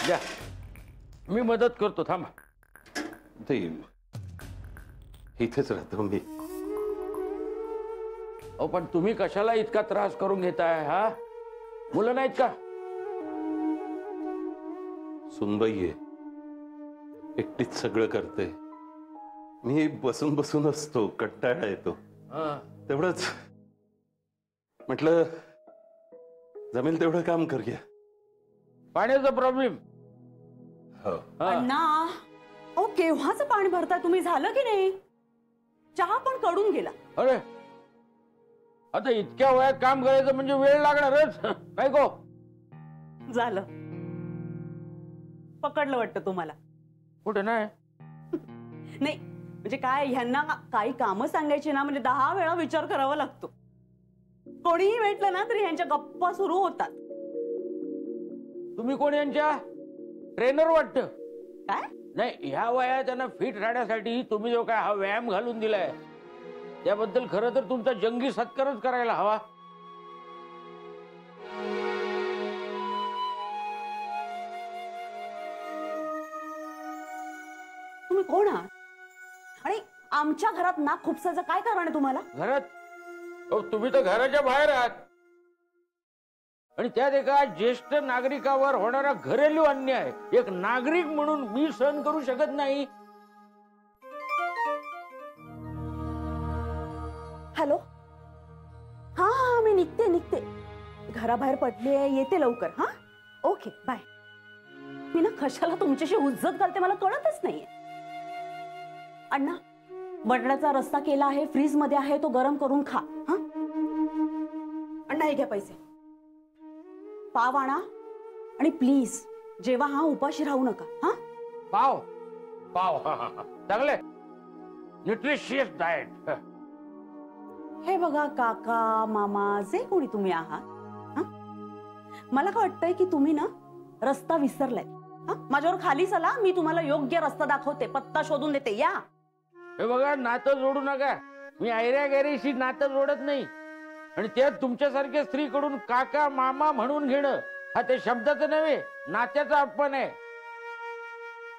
द्या, मी मदत करतो, थांबा. ते इथेच राहतो मी. अहो पण तुम्ही कशाला इतका त्रास करून घेताय? हा, मुलं नाहीत का? सुनबाई आहे, एकटीच सगळं करते. मी बसून बसून असतो, कंटाळा येतो. तेवढंच म्हटलं जमेल तेवढं काम करूया. पाण्याचा प्रॉब्लेम. अण्णा, अहो केव्हाचं पाणी भरताय तुम्ही? झालं की नाही? चहा पण कडून गेला. अरे आता इतक्या वयात काम करायचं म्हणजे वेळ लागणारच, काय गो? झालं, पकडलं वाटतं तुम्हाला. कुठे नाही? नाही म्हणजे काय, ह्यांना काही कामं सांगायची ना म्हणजे 10 वेळा विचार करावा लागतो. कोणीही भेटलं ना तरी ह्यांच्या गप्पा सुरू होतात. तुम्ही कोण यांच्या ट्रेनर वाटतं? काय नाही, ह्या वयात त्यांना फिट राहण्यासाठी तुम्ही जो काय हा व्यायाम घालून दिलाय त्याबद्दल खरं तर तुमचा जंगी सत्कारच करायला हवा. तुम्ही कोण आहात आणि आमच्या घरात नाक खुपसायचं काय कारण आहे तुम्हाला? घरात? अहो तुम्ही तर घराच्या बाहेर आहात आणि त्यात एका ज्येष्ठ नागरिकावर होणारा घरेलू अन्याय एक नागरिक म्हणून मी सहन करू शकत नाही. हॅलो, हा हा मी निघते, घराबाहेर पडली आहे, येते लवकर. हा ओके बाय. मी ना कशाला तुमच्याशी उज्जत घालते मला कळतच नाहीये. अण्णा, बटाट्याचा रस्सा केला आहे, फ्रीज मध्ये आहे, तो गरम करून खा. हा अण्णा, हे घ्या पैसे. पाव आणा आणि प्लीज जेव्हा हा उपाशी राहू नका. हा पाव पाव चांगले न्यूट्रिशियस डाएट. हे बघा काका मामा जे कोणी तुम्ही आहात, हा मला काय वाटतंय की तुम्ही ना रस्ता विसरलाय. हा माझ्यावर खाली चला, मी तुम्हाला योग्य रस्ता दाखवते, पत्ता शोधून देते. या. हे बघा, नातं जोडू नका. मी ऐऱ्या गैरीशी नातं जोडत नाही आणि त्यात तुमच्यासारख्या स्त्रीकडून काका मामा म्हणून घेणं हा ते शब्दाचं नव्हे, नात्याचा अपमान आहे.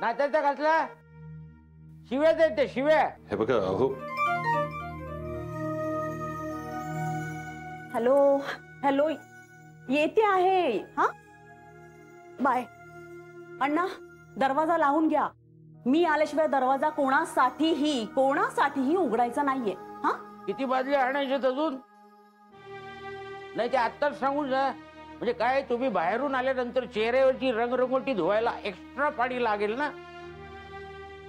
नात्याचा कसला? शिव्या देते, शिव्या. हे बघा, अहो हॅलो हॅलो, येते आहे. हा बाय. अण्णा, दरवाजा लावून घ्या. मी आल्याशिवाय दरवाजा कोणासाठीही उघडायचा नाहीये. हा किती बादली आणायचे अजून? नाही ते आत्ताच सांगून जा. म्हणजे काय, तुम्ही बाहेरून आल्यानंतर चेहऱ्यावरची रंगरंगोटी धुवायला एक्स्ट्रा पाणी लागेल ना.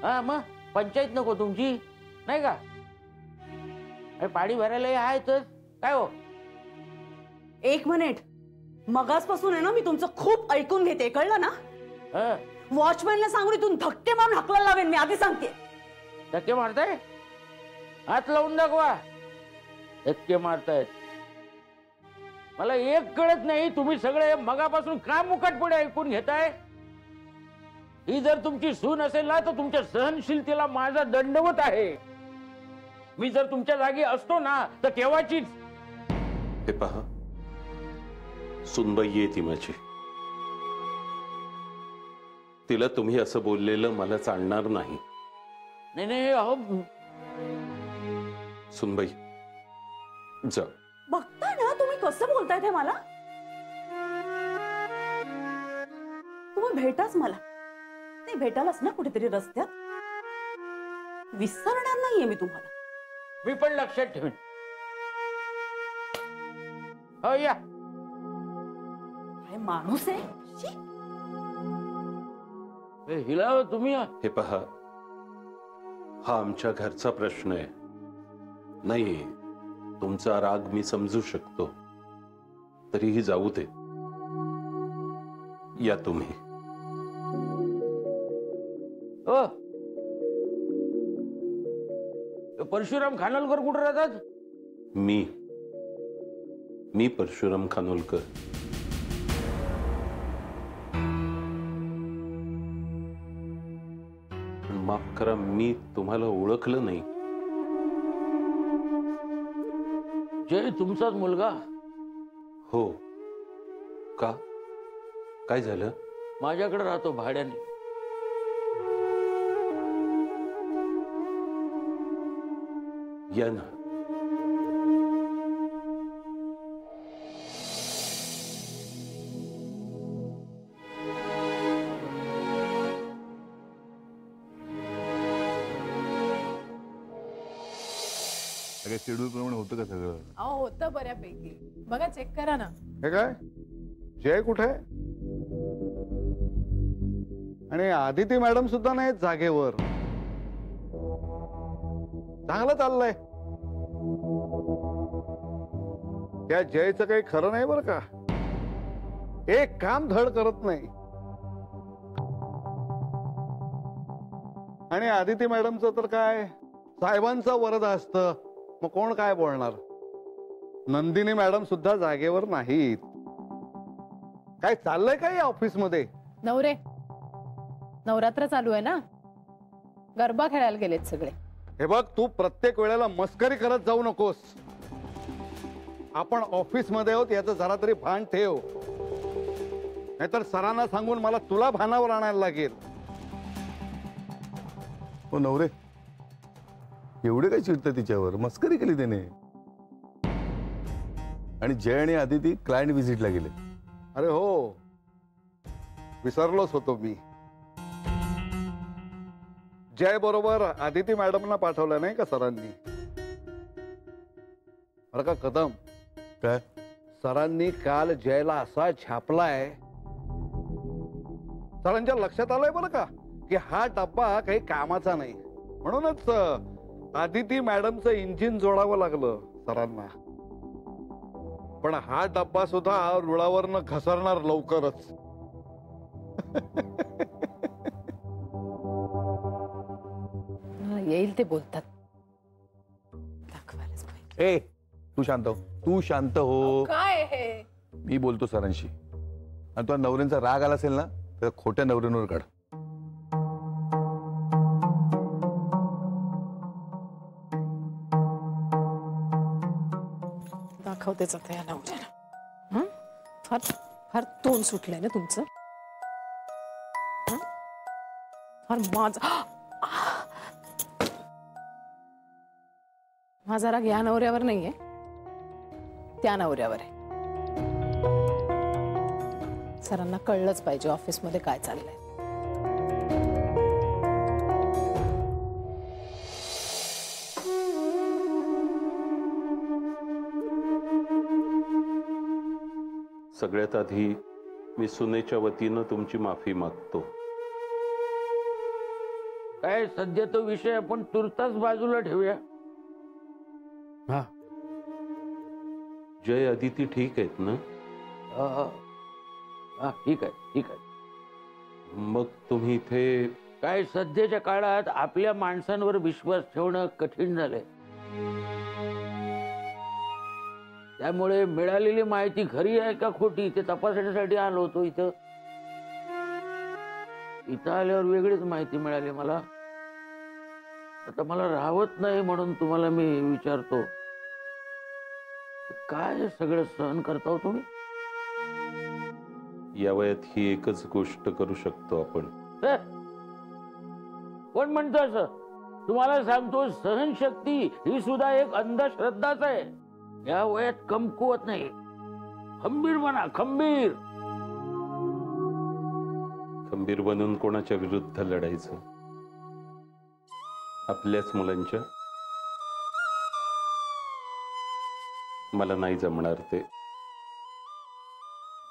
हा मग पंचायत नको तुमची, नाही का? पाणी भरायला आहेतच काय हो. 1 मिनिट, मगासपासून आहे ना मी तुमचं खूप ऐकून घेते, कळलं ना? वॉचमॅनला सांगून इथून धक्के मारून हाकलायला लावेन मी, आधी सांगते. धक्के मारताय? हात लावून दाखवा. धक्के मारतायत. मला एक कळत नाही, तुम्ही सगळे मगापासून का मुकाटपणे ऐकून घेताय? ही जर तुमची सून असेल ना तर तुमच्या सहनशीलतेला माझा दंडवत आहे. मी जर तुमच्या जागी असतो ना तर केव्हाचीच. हे पहा, सुनबाई आहे ती माझी. तिला तुम्ही असं बोललेलं मला चालणार नाही. नाही नाही, अहो सुनबाई जा. बघताय ना तुम्ही कसं बोलताय ते मला. तुम्ही भेटाच मला. नाही भेटालच ना कुठेतरी रस्त्यात. विसरणार नाहीये मी तुम्हाला. मी पण लक्षात ठेवीन. हो या. काय माणूस आहे. हिला तुम्ही. हे पहा, हा आमच्या घरचा प्रश्न आहे. नाही, तुमचा राग मी समजू शकतो, तरीही जाऊ दे. या तुम्ही. परशुराम खानोलकर कुठे राहतात? मी परशुराम खानोलकर. माफ करा, मी तुम्हाला ओळखलं नाही. जय तुमचाच मुलगा? हो का? काय झालं? माझ्याकडे राहतो भाड्याने. या ना. शेड्यूल प्रमाणे होतं का सगळं? अहो होतं बऱ्यापैकी. बघा चेक करा ना. हे काय जय कुठे आहे? आणि आदिती मॅडम सुद्धा नाही जागेवर. चांगलं चाललंय. त्या जयचं काही खरं नाही बरं का. एक काम धड करत नाही. आणि आदिती मॅडमचं तर काय साहेबांचं वरद असतं. मग कोण काय बोलणार. नंदिनी मॅडम सुद्धा जागेवर नाहीत. काय चाललंय काय या ऑफिस मध्ये? नवरे नवरात्र चालू आहे ना, गरबा खेळायला गेलेत सगळे. हे बघ तू प्रत्येक वेळेला मस्करी करत जाऊ नकोस. आपण ऑफिस मध्ये आहोत याचं जरा तरी भान ठेव. नाहीतर सरांना सांगून मला तुला भानावर आणायला लागेल. हो नवरे एवढे काय चिडतं तिच्यावर? मस्करी केली त्याने. आणि जय आणि आदिती क्लायंट व्हिजिटला गेले. अरे हो विसरलोच होतो मी. जय बरोबर आदिती मॅडमना पाठवलं नाही का सरांनी? बरं का कदम, काय सरांनी काल जयला असा छापलाय. सरांच्या लक्षात आलंय बरं का की हा डब्बा काही कामाचा नाही. म्हणूनच आदिती मॅडमचं इंजिन जोडावं लागलं सरांना. पण हा डब्बा सुद्धा रुळावरनं घसरणार लवकरच. येईल ते बोलतात. दाखवायलाच पाहिजे. ए तू शांत हो. तू शांत हो. काय हे? मी बोलतो सरांशी. आणि तुला नवऱ्यांचा राग आला असेल ना तर खोट्या नवऱ्यांवर काढ. दाखवतेच आता या नवऱ्याला. फार फार तोंड सुटलंय ना तुमचं. फार माझा राग या नवऱ्यावर नाहीये, त्या नवऱ्यावर आहे. सरांना कळलंच पाहिजे ऑफिसमध्ये काय चाललंय. सगळ्यात आधी मी सुनेच्या वतीनं तुमची माफी मागतो. काय सध्या तो विषय आपण तुर्तास बाजूला ठेवूया. हा जय आदिती ठीक आहेत ना? ठीक आहे ठीक आहे. मग तुम्ही इथे काय सध्याच्या काळात आपल्या माणसांवर विश्वास ठेवणं कठीण झालंय. त्यामुळे मिळालेली माहिती खरी आहे का खोटी ते तपासण्यासाठी आलो होतो इथं. इथं आल्यावर वेगळीच माहिती मिळाली मला. आता मला राहवत नाही म्हणून तुम्हाला मी विचारतो, काय सगळं सहन करता हो तुम्ही? या वयात ही एकच गोष्ट करू शकतो आपण. कोण म्हणतो असं? तुम्हाला सांगतो सहनशक्ती ही सुद्धा एक अंधश्रद्धाच आहे. या वयात कमकुवत नाही. खंबीर बना, खंबीर. खंबीर बनून कोणाच्या विरुद्ध लढायचं? आपल्याच मुलांच्या? मला नाही जमणार ते.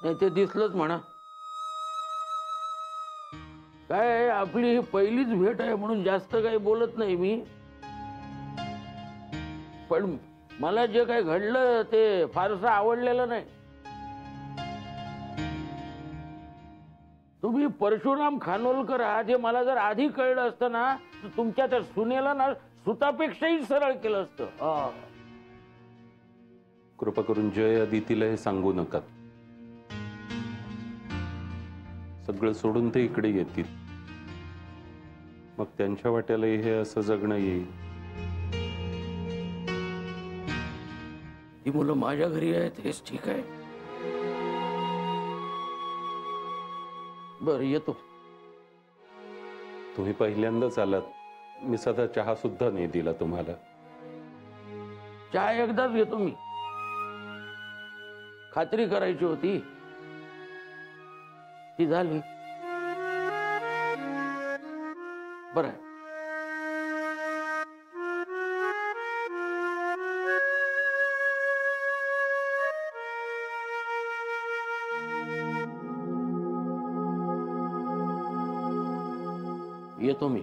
नाही ते दिसलंच म्हणा. काय आपली ही पहिलीच भेट आहे म्हणून जास्त काही बोलत नाही मी. पण मला जे काही घडलं ते फारसं आवडलेलं नाही. तुम्ही परशुराम खानोलकर आहात हे मला जर आधी कळलं असतं ना तर तुमच्या त्या सुनेला ना सुतापेक्षाही सरळ केलं असतं. कृपा करून जय आदितीला हे सांगू नका. सगळं सोडून ते इकडे येतील. मग त्यांच्या वाट्याला हे असं जगणं येईल. ही मुलं माझ्या घरी आहेत हेच ठीक आहे. बरं येतो. तुम्ही पहिल्यांदाच आलात, मी साधा चहा सुद्धा नाही दिला तुम्हाला. चहा एकदाच घेतो मी, खात्री करायची होती ती झाली. बरं आहे. येतो मी.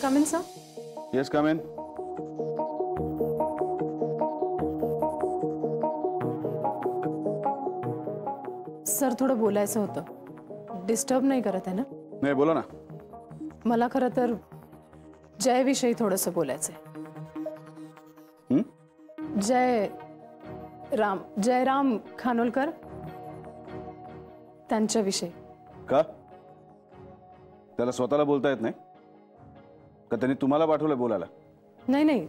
Come in, sir. Yes come in. Sir थोडं बोलायचं होतं. डिस्टर्ब नाही करत आहे ना? नाही, बोला ना. मला खरं तर जयविषयी थोडंसं बोलायचंय. जयराम खानोलकर त्यांच्याविषयी. का त्याला स्वतःला बोलता येत नाही का? त्यांनी तुम्हाला पाठवलं बोलायला? नाही,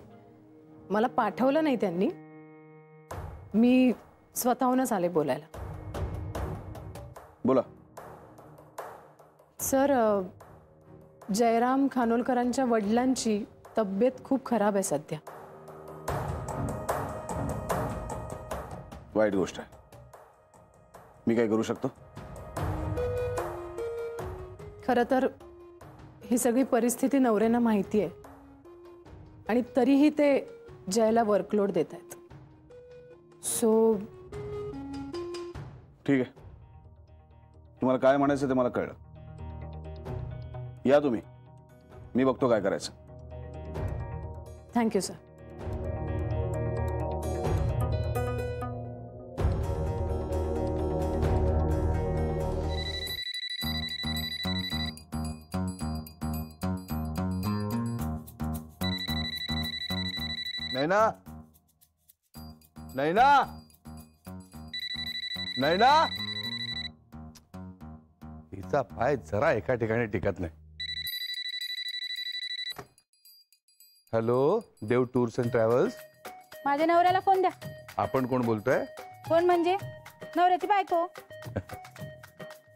मला पाठवलं नाही त्यांनी, मी स्वतःहूनच आले बोलायला. बोला. सर, जयराम खानोलकरांच्या वडिलांची तब्येत खूप खराब आहे सध्या. वाईट गोष्ट आहे. मी काय करू शकतो? खरं तर ही सगळी परिस्थिती नवऱ्यांना माहिती आहे आणि तरीही ते जयला वर्कलोड देत आहेत. सो ठीक आहे, तुम्हाला काय म्हणायचं ते मला कळलं. या तुम्ही, मी बघतो काय करायचं. Thank you sir. नैना, नैना, नैना. तिचा पाय जरा एका ठिकाणी टिकत नाही. Hello, Dev tours and travels. माझ्या नवऱ्याला फोन द्या. आपण कोण बोलतोय? कोण म्हणजे? नवऱ्याची बायको.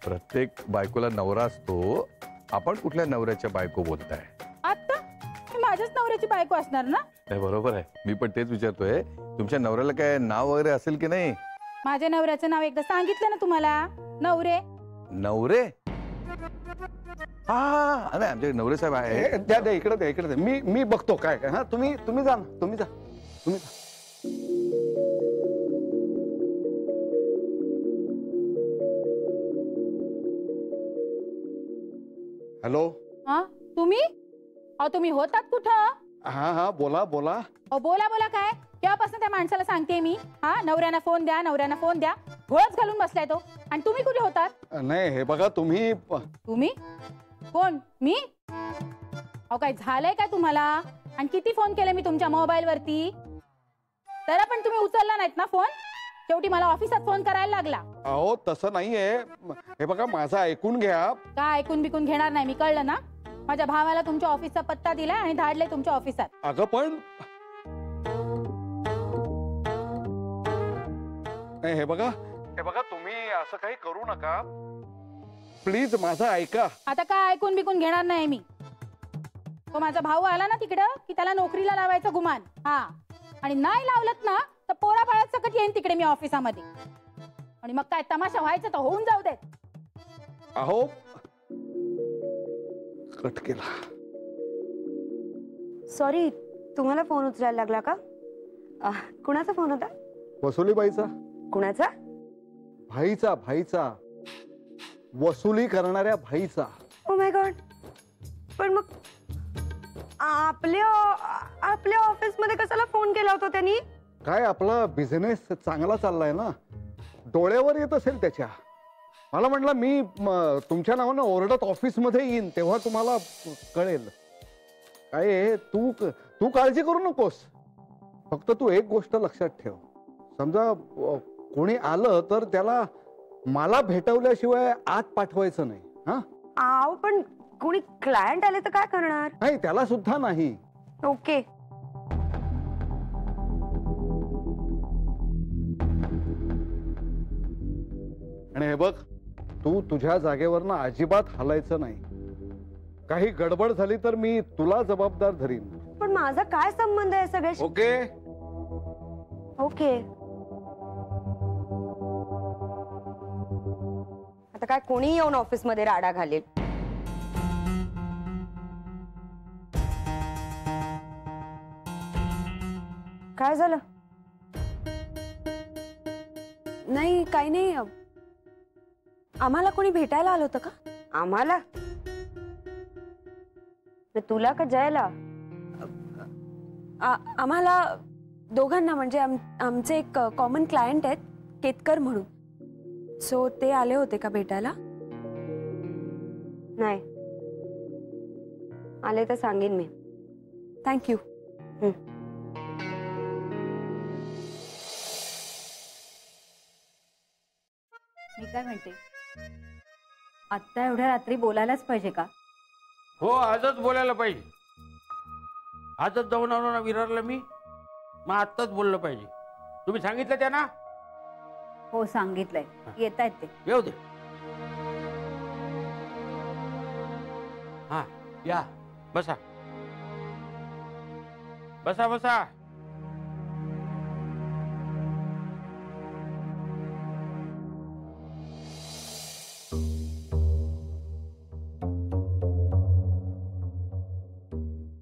प्रत्येक बायकोला नवरा असतो. आपण कुठल्या नवऱ्याच्या बायको बोलताय? आता मी माझ्याच नवऱ्याची बायको असणार ना? नाही, बरोबर आहे. मी पण तेच विचारतोय, तुमच्या नवऱ्याला काय नाव वगैरे असेल की नाही? माझ्या नवऱ्याचं नाव एकदा सांगितलं ना तुम्हाला. नवरे. नवरे? हा, नाही, आमचे नवरे साहेब आहे. द्या द्या, इकडे द्या, इकडे द्या. मी बघतो काय काय. हा, तुम्ही जा ना, तुम्ही जा. हॅलो. हा, तुम्ही? अहो, तुम्ही होतात कुठं? हा, बोला बोला. अहो, बोला काय? केव्हापासून त्या माणसाला सांगते मी, हा, नवऱ्यांना फोन द्या, नवऱ्यांना फोन द्या. घोळच घालून बसलाय तो. आणि तुम्ही कुठे होतात? नाही, हे बघा तुम्ही. तुम्ही कोण? मी? अहो, काय झालंय काय तुम्हाला? आणि किती फोन केले मी तुमच्या मोबाईल वरती, तरी पण तुम्ही उचलला नाहीत ना फोन. शेवटी मला ऑफिसात फोन करायला लागला. अहो, तसं नाहीये. हे बघा, माझं ऐकून घ्या. का ऐकून बिकून घेणार नाही मी, कळलं ना? माझ्या भावाला तुमच्या ऑफिसचा पत्ता दिलाय आणि धाडले तुमच्या ऑफिसात. अगं पण हे बघा तुम्ही असं काही करू नका प्लीज, माझं ऐका. आता काय ऐकून बिकून घेणार नाही मी. तो माझा भाऊ आला ना तिकडं की त्याला नोकरीला लावायचं गुमान. हा, आणि नाही लावलत ना तर पोरा बाळात सकट येईन तिकडे मी ऑफिसामध्ये. आणि मग काय तमाशा व्हायचं तर होऊन जाऊ देत. अहो, कट केला. सॉरी, तुम्हाला फोन उचलायला लागला का? कुणाचा फोन होता? वसुलीबाईचा. कुणाचा? भाईचा वसुली करणाऱ्या भाईचा. Oh my God. पण मग आपल्या ऑफिस मध्ये कशाला फोन केला होता त्यांनी? काय आपला बिझनेस चांगला चाललाय ना, डोळ्यावर येत असेल त्याच्या. मला म्हटलं मी तुमच्या नावानं ओरडत ऑफिस मध्ये येईन तेव्हा तुम्हाला कळेल. काय आहे, तू काळजी करू नकोस. फक्त तू एक गोष्ट लक्षात ठेव, समजा कोणी आलं तर त्याला मला भेटवल्याशिवाय आत पाठवायचं नाही. हा आव पण कोणी क्लायंट आले तर काय करणार? नाही, त्याला सुद्धा नाही. ओके. आणि हे बघ, तू तुझ्या जागेवरनं अजिबात हलायचं नाही. काही गडबड झाली तर मी तुला जबाबदार धरीन. पण माझा काय संबंध आहे सगळ्याशी? ओके. ओके. आता काय कोणी येऊन ऑफिस मध्ये राडा घालेल? काय झालं? नाही, काही नाही. आम्हाला कोणी भेटायला आलं होतं का? आम्हाला? तुला का जयला? आम्हाला दोघांना, म्हणजे आमचे एक कॉमन क्लायंट आहेत केतकर म्हणून, सो ते आले होते का भेटायला? नाही. आले तर सांगेन मी. थँक्यू. मी काय म्हणते, आत्ता एवढ्या रात्री बोलायलाच पाहिजे का? हो, आजच बोलायला पाहिजे. आजच जाऊन आलो ना विरारला मी, मग आत्ताच बोललं पाहिजे. तुम्ही सांगितलं त्यांना? हो सांगितलंय, येत आहेत ते. येऊ दे. हा या, बसा बसा बसा.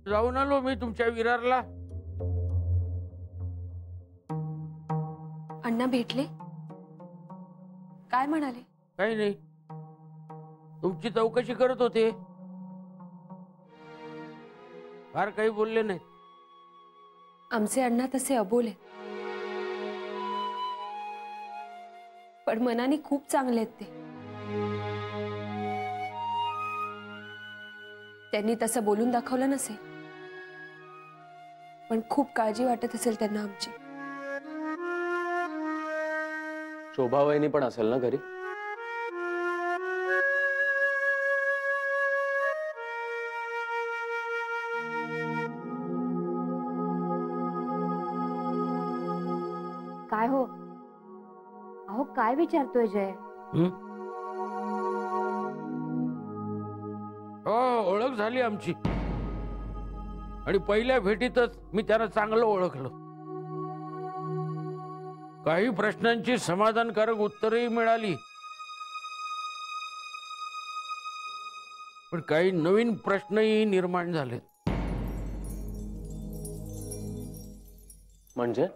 जाऊन आलो मी तुमच्या विरारला. अण्णा भेटले? काय म्हणाले? काही नाही, तुमची चौकशी करत होते. फार काही बोलले नाही. आमचे अण्णा तसे अबोले, पण मनाने खूप चांगले आहेत ते. त्यांनी तसं बोलून दाखवलं नसेल, पण खूप काळजी वाटत असेल त्यांना आमची. शोभावहिनी पण असेल ना घरी? काय हो, अहो काय विचारतोय जय? हो, ओळख झाली आमची, आणि पहिल्या भेटीतच मी त्यांना चांगलं ओळखलं. काही प्रश्नांची समाधानकारक उत्तरही मिळाली, पण काही नवीन प्रश्नही निर्माण झाले. म्हणजे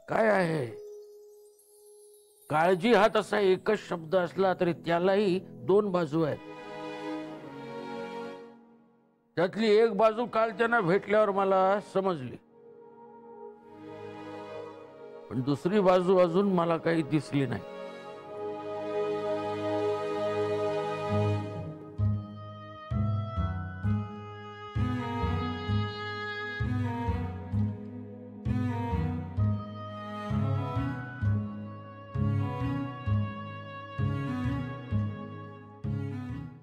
काय आहे, काळजी हा तसा एकच शब्द असला तरी त्यालाही दोन बाजू आहेत. त्यातली एक बाजू काल त्यांना भेटल्यावर मला समजली, पण दुसरी बाजू अजून मला काही दिसली नाही.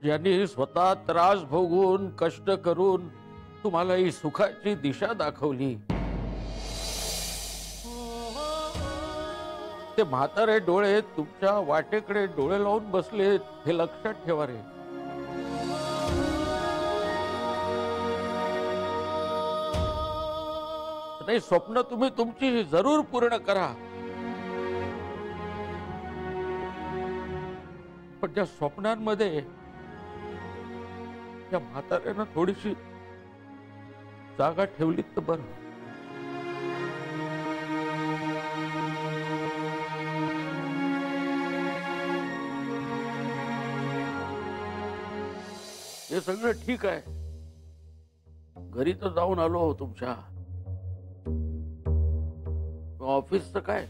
ज्यांनी स्वतः त्रास भोगून कष्ट करून तुम्हाला ही सुखाची दिशा दाखवली, ते म्हातारे डोळे तुमच्या वाटेकडे डोळे लावून बसलेत, हे लक्षात ठेवा रे. नाही, स्वप्न तुम्ही तुमची जरूर पूर्ण करा, पण त्या स्वप्नांमध्ये त्या म्हाताऱ्यानं थोडीशी जागा ठेवली तर बरं. हे सगळं ठीक आहे, घरी तर जाऊन आलो तुमच्या. ऑफिसचं काय?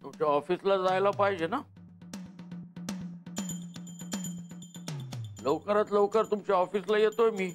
तुमच्या ऑफिसला जायला पाहिजे ना. लवकरात लवकर तुमच्या ऑफिसला येतोय मी.